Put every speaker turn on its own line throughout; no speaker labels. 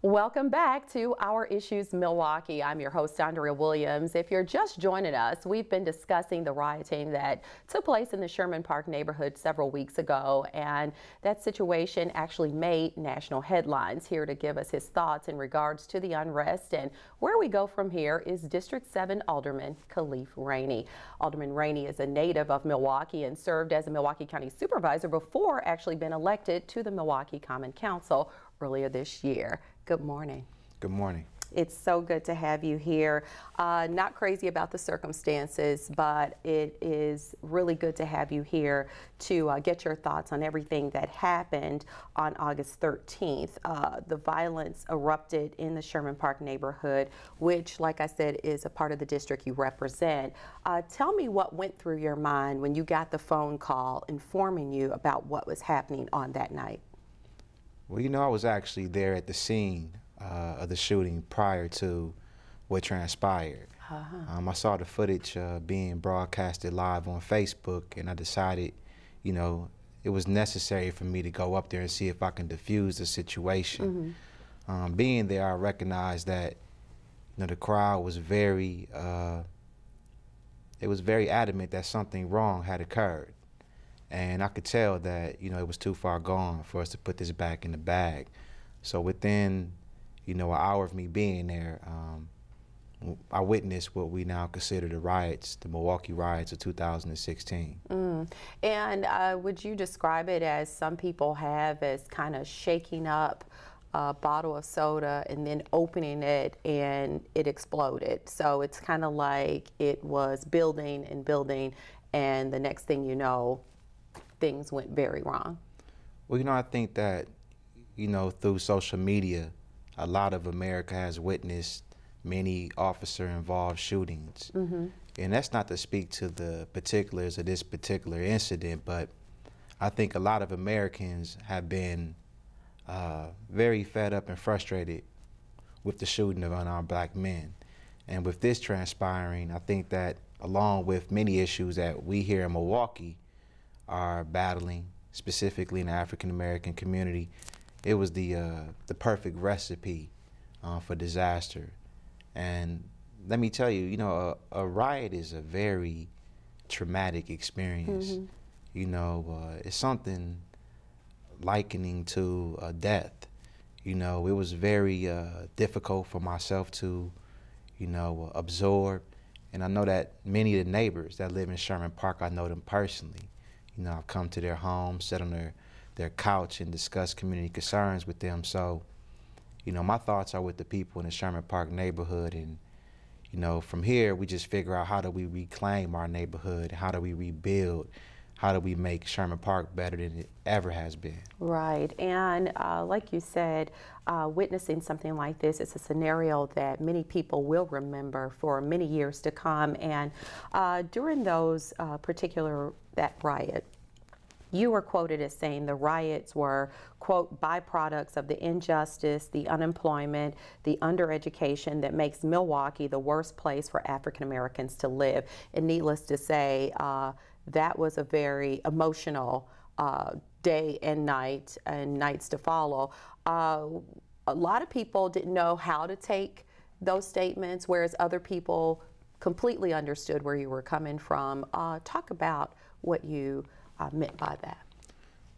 Welcome back to Our Issues Milwaukee. I'm your host, Andrea Williams. If you're just joining us, we've been discussing the rioting that took place in the Sherman Park neighborhood several weeks ago, and that situation actually made national headlines. Here to give us his thoughts in regards to the unrest and where we go from here is District 7 Alderman Khalif Rainey. Alderman Rainey is a native of Milwaukee and served as a Milwaukee County Supervisor before actually being elected to the Milwaukee Common Council earlier this year. Good morning.
Good morning.
It's so good to have you here. Not crazy about the circumstances, but it is really good to have you here to get your thoughts on everything that happened on August 13th. The violence erupted in the Sherman Park neighborhood, which, like I said, is a part of the district you represent. Tell me what went through your mind when you got the phone call informing you about what was happening on that night.
Well, you know, I was actually there at the scene of the shooting prior to what transpired. I saw the footage being broadcasted live on Facebook, and I decided, you know, it was necessary for me to go up there and see if I can defuse the situation. Being there, I recognized that, you know, the crowd was very adamant that something wrong had occurred. And I could tell that, you know, it was too far gone for us to put this back in the bag. So within, you know, an hour of me being there, I witnessed what we now consider the riots, the Milwaukee riots of 2016.
And would you describe it, as some people have, as kind of shaking up a bottle of soda and then opening it and it exploded? So it's kind of like it was building and building, and the next thing you know, things went very wrong.
Well, you know, I think that, you know, through social media, a lot of America has witnessed many officer-involved shootings. And that's not to speak to the particulars of this particular incident, but I think a lot of Americans have been very fed up and frustrated with the shooting of unarmed black men. And with this transpiring, I think that along with many issues that we here in Milwaukee are battling, specifically in the African-American community, it was the perfect recipe for disaster. And let me tell you, you know, a riot is a very traumatic experience. You know, it's something likening to death. You know, it was very difficult for myself to, you know, absorb. And I know that many of the neighbors that live in Sherman Park, I know them personally. You know, I've come to their home, sat on their couch and discussed community concerns with them. So, you know, my thoughts are with the people in the Sherman Park neighborhood. And, you know, from here, we just figure out how do we reclaim our neighborhood, how do we rebuild, how do we make Sherman Park better than it ever has been. Right.
And like you said, witnessing something like this is a scenario that many people will remember for many years to come. And during those that riot, you were quoted as saying the riots were, quote, byproducts of the injustice, the unemployment, the undereducation that makes Milwaukee the worst place for African Americans to live. And needless to say, that was a very emotional day and night, and nights to follow. A lot of people didn't know how to take those statements, whereas other people completely understood where you were coming from. Talk about what you meant by that.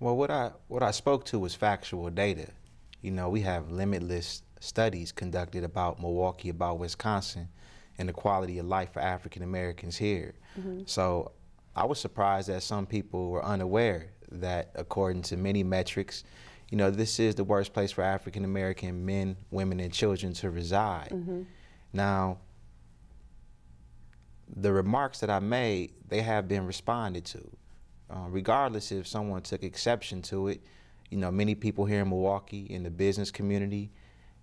Well, what I spoke to was factual data. You know, we have limitless studies conducted about Milwaukee, about Wisconsin, and the quality of life for African Americans here. So I was surprised that some people were unaware that, according to many metrics, you know, this is the worst place for African American men, women, and children to reside. Now, the remarks that I made, they have been responded to. Regardless if someone took exception to it, you know, many people here in Milwaukee, in the business community,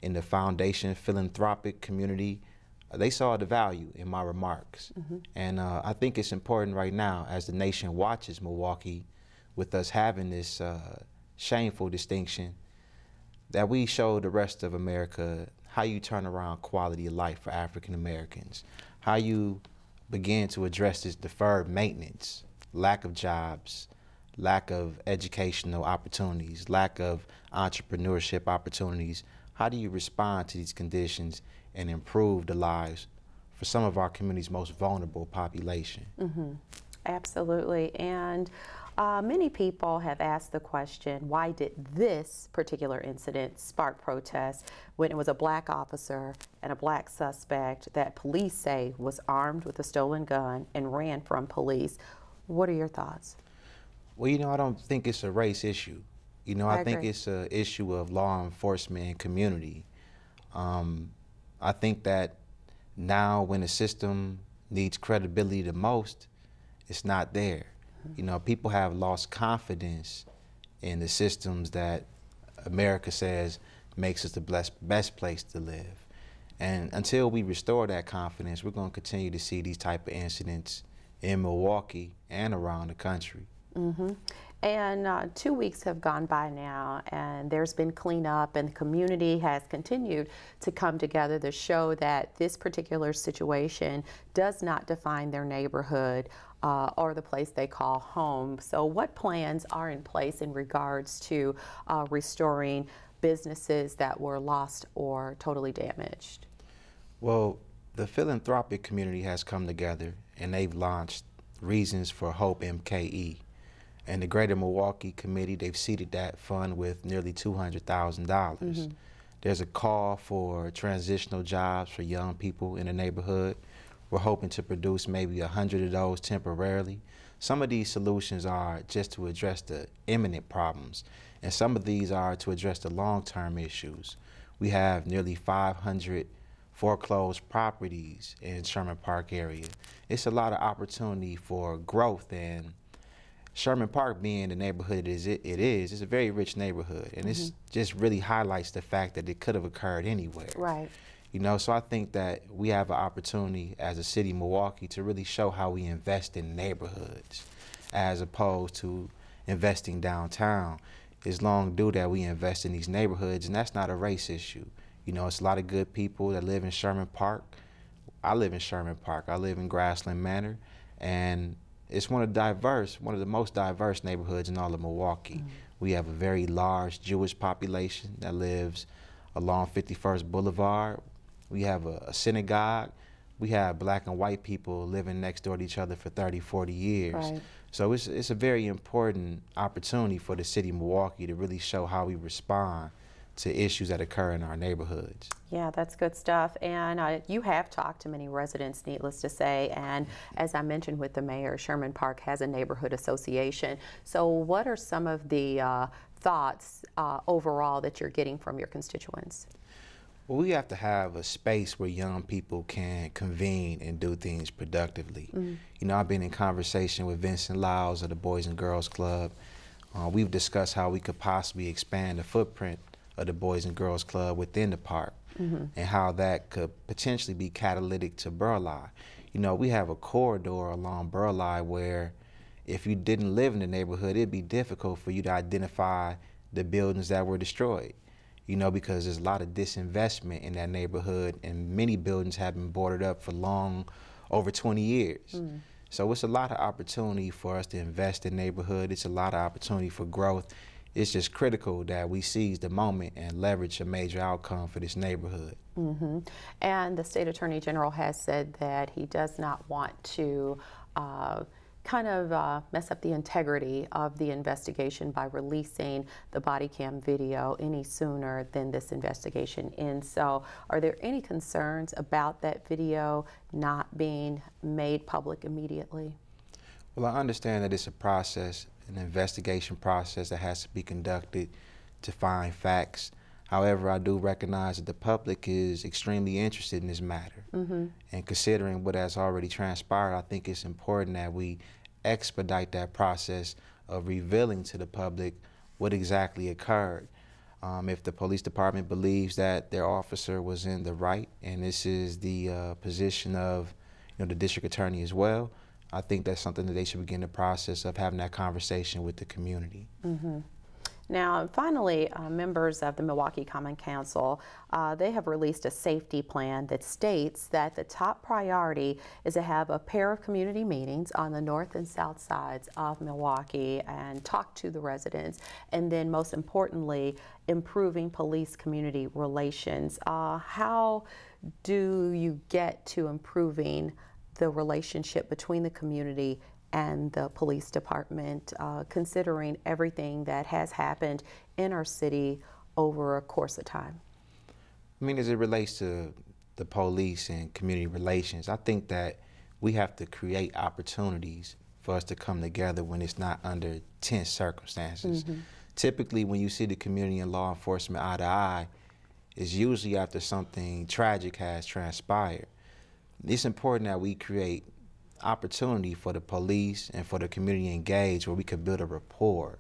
in the foundation philanthropic community, they saw the value in my remarks. And I think it's important right now, as the nation watches Milwaukee, with us having this shameful distinction, that we show the rest of America how you turn around quality of life for African Americans, how you begin to address this deferred maintenance, lack of jobs, lack of educational opportunities, lack of entrepreneurship opportunities, how do you respond to these conditions and improve the lives for some of our community's most vulnerable population?
Absolutely. And many people have asked the question, why did this particular incident spark protests when it was a black officer and a black suspect that police say was armed with a stolen gun and ran from police? What are your thoughts?
Well, I don't think it's a race issue. I think it's an issue of law enforcement and community. I think that now when the system needs credibility the most, it's not there. People have lost confidence in the systems that America says makes us the best place to live. And until we restore that confidence, we're going to continue to see these type of incidents in Milwaukee and around the country.
And 2 weeks have gone by now, and there's been cleanup, and the community has continued to come together to show that this particular situation does not define their neighborhood or the place they call home. So what plans are in place in regards to restoring businesses that were lost or totally damaged?
Well, the philanthropic community has come together, and they've launched Reasons for Hope MKE. And the Greater Milwaukee Committee, they've seeded that fund with nearly $200,000. There's a call for transitional jobs for young people in the neighborhood. We're hoping to produce maybe 100 of those temporarily. Some of these solutions are just to address the imminent problems, and some of these are to address the long-term issues. We have nearly 500 foreclosed properties in Sherman Park area. It's a lot of opportunity for growth, and Sherman Park being the neighborhood it is, it's a very rich neighborhood, and it's just really highlights the fact that it could have occurred anywhere.
Right.
So I think that we have an opportunity as a city, Milwaukee, to really show how we invest in neighborhoods as opposed to investing downtown. It's long due that we invest in these neighborhoods, and that's not a race issue. It's a lot of good people that live in Sherman Park. I live in Sherman Park. I live in Grassland Manor, and it's one of the most diverse neighborhoods in all of Milwaukee. We have a very large Jewish population that lives along 51st Boulevard. We have a synagogue. We have black and white people living next door to each other for 30, 40 years.
Right.
So it's a very important opportunity for the city of Milwaukee to really show how we respond to issues that occur in our neighborhoods.
Yeah, that's good stuff. And you have talked to many residents, needless to say, and as I mentioned with the mayor, Sherman Park has a neighborhood association. So what are some of the thoughts overall that you're getting from your constituents?
Well, we have to have a space where young people can convene and do things productively. I've been in conversation with Vincent Lyles of the Boys and Girls Club. We've discussed how we could possibly expand the footprint of the Boys and Girls Club within the park, and how that could potentially be catalytic to Burleigh. We have a corridor along Burleigh where if you didn't live in the neighborhood, it'd be difficult for you to identify the buildings that were destroyed, because there's a lot of disinvestment in that neighborhood, and many buildings have been boarded up for over 20 years. So it's a lot of opportunity for us to invest in neighborhood. It's a lot of opportunity for growth. It's just critical that we seize the moment and leverage a major outcome for this neighborhood.
And the State Attorney General has said that he does not want to mess up the integrity of the investigation by releasing the body cam video any sooner than this investigation ends. So are there any concerns about that video not being made public immediately?
Well, I understand that it's a process, an investigation process that has to be conducted to find facts. However, I do recognize that the public is extremely interested in this matter. And considering what has already transpired, I think it's important that we expedite that process of revealing to the public what exactly occurred. If the police department believes that their officer was in the right, and this is the position of the district attorney as well, I think that's something that they should begin the process of having that conversation with the community.
Now, finally, members of the Milwaukee Common Council, they have released a safety plan that states that the top priority is to have a pair of community meetings on the north and south sides of Milwaukee and talk to the residents, and then most importantly, improving police-community relations. How do you get to improving the relationship between the community and the police department, considering everything that has happened in our city over a course of time?
I mean, as it relates to the police and community relations, I think that we have to create opportunities for us to come together when it's not under tense circumstances. Typically, when you see the community and law enforcement eye to eye, it's usually after something tragic has transpired. It's important that we create opportunity for the police and for the community engaged where we could build a rapport.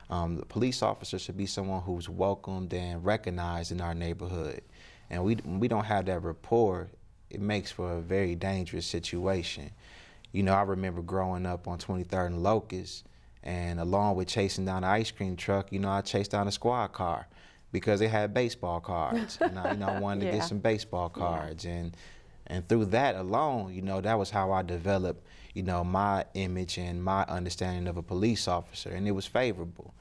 The police officer should be someone who's welcomed and recognized in our neighborhood. And when we don't have that rapport, it makes for a very dangerous situation. You know, I remember growing up on 23rd and Locust, and along with chasing down the ice cream truck, you know, I chased down a squad car because they had baseball cards. And I wanted to get some baseball cards. And through that alone, you know, that was how I developed, you know, my image and my understanding of a police officer, and it was favorable.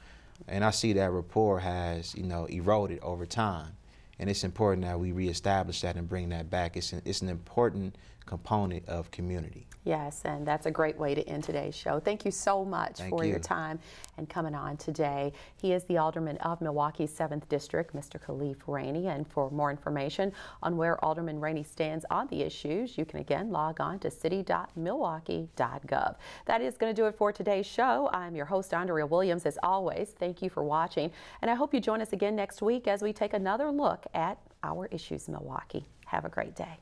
And I see that rapport has, you know, eroded over time. And it's important that we reestablish that and bring that back. It's an important component of community.
Yes, and that's a great way to end today's show. Thank you so much for your time and coming on today. He is the Alderman of Milwaukee's 7th District, Mr. Khalif Rainey. And for more information on where Alderman Rainey stands on the issues, you can again log on to city.milwaukee.gov. That is going to do it for today's show. I'm your host, Andrea Williams. As always, thank you for watching, and I hope you join us again next week as we take another look at our issues in Milwaukee. Have a great day.